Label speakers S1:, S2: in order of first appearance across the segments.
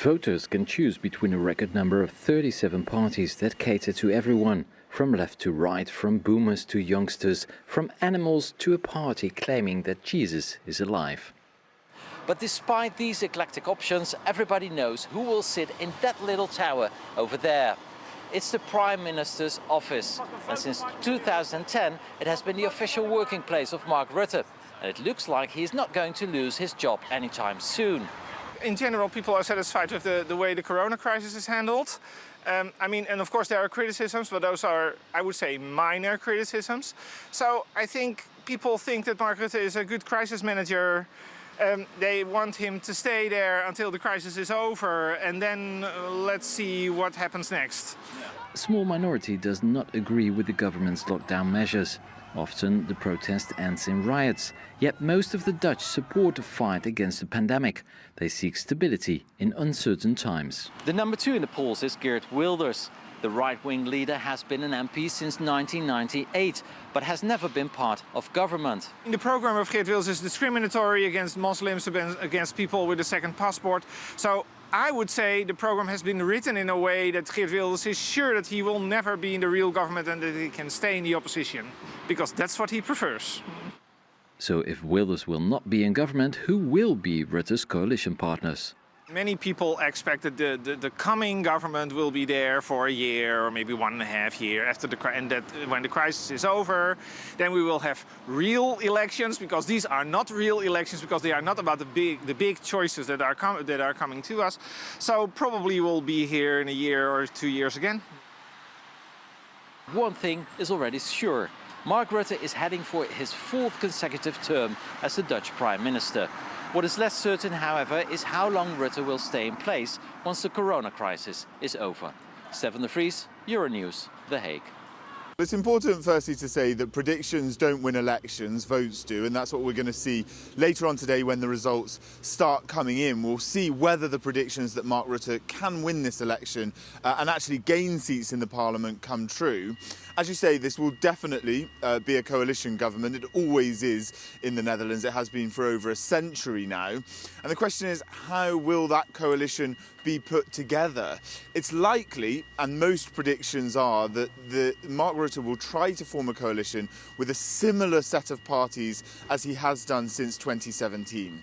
S1: Voters can choose between a record number of 37 parties that cater to everyone, from left to right, from boomers to youngsters, from animals to a party claiming that Jesus is alive.
S2: But despite these eclectic options, everybody knows who will sit in that little tower over there. It's the Prime Minister's office. And since 2010, it has been the official working place of Mark Rutte. And it looks like he's not going to lose his job anytime soon.
S3: In general, people are satisfied with the way the corona crisis is handled. And of course there are criticisms, but those are, I would say, minor criticisms. So I think people think that Mark Rutte is a good crisis manager. They want him to stay there until the crisis is over, and then let's see what happens next.
S1: A small minority does not agree with the government's lockdown measures. Often the protest ends in riots, yet most of the Dutch support the fight against the pandemic. They seek stability in uncertain times.
S2: The number 2 in the polls is Geert Wilders. The right-wing leader has been an MP since 1998, but has never been part of government.
S3: The program of Geert Wilders is discriminatory against Muslims, against people with a second passport. So I would say the program has been written in a way that Geert Wilders is sure that he will never be in the real government and that he can stay in the opposition, because that's what he prefers.
S1: So if Wilders will not be in government, who will be Rutte's coalition partners?
S3: Many people expect that the coming government will be there for a year or maybe 1.5 years after and that when the crisis is over, then we will have real elections, because these are not real elections, because they are not about the big choices that are coming to us. So probably we'll be here in a year or 2 years again.
S2: One thing is already sure. Mark Rutte is heading for his 4th consecutive term as the Dutch Prime Minister. What is less certain, however, is how long Rutte will stay in place once the corona crisis is over. Stefan de Vries, Euronews, The Hague.
S4: It's important firstly to say that predictions don't win elections, votes do, and that's what we're going to see later on today when the results start coming in. We'll see whether the predictions that Mark Rutte can win this election and actually gain seats in the parliament come true. As you say, this will definitely be a coalition government. It always is in the Netherlands. It has been for over a century now. And the question is, how will that coalition be put together? It's likely, and most predictions are, that Mark Rutte will try to form a coalition with a similar set of parties as he has done since 2017.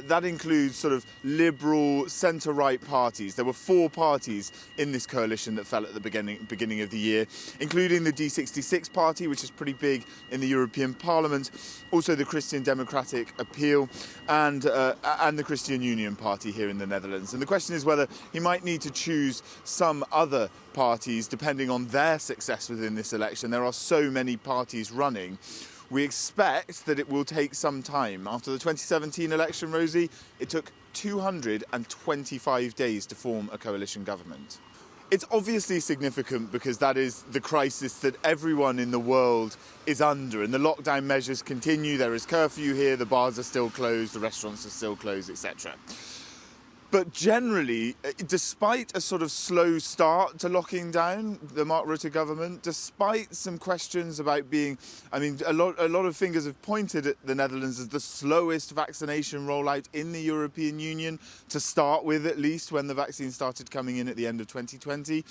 S4: That includes sort of liberal centre-right parties. There were 4 parties in this coalition that fell at the beginning of the year, including the D66 party, which is pretty big in the European Parliament, also the Christian Democratic Appeal and the Christian Union party here in the Netherlands. And the question is whether he might need to choose some other parties depending on their success within this election. There are so many parties running. We expect that it will take some time. After the 2017 election, Rosie, it took 225 days to form a coalition government. It's obviously significant because that is the crisis that everyone in the world is under, and the lockdown measures continue. There is curfew here, the bars are still closed, the restaurants are still closed, etc. But generally, despite a sort of slow start to locking down the Mark Rutte government, despite some questions about being, a lot of fingers have pointed at the Netherlands as the slowest vaccination rollout in the European Union, to start with at least, when the vaccine started coming in at the end of 2020.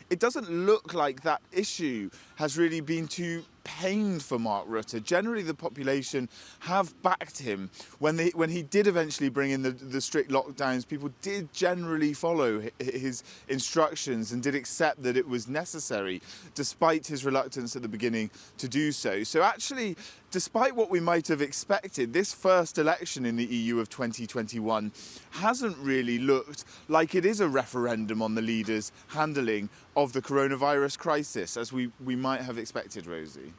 S4: It doesn't look like that issue has really been too pained for Mark Rutte. Generally, the population have backed him. When he did eventually bring in the strict lockdowns, people did generally follow his instructions and did accept that it was necessary, despite his reluctance at the beginning to do so. So actually, despite what we might have expected, this first election in the EU of 2021 hasn't really looked like it is a referendum on the leaders' handling of the coronavirus crisis, as we might have expected, Rosie.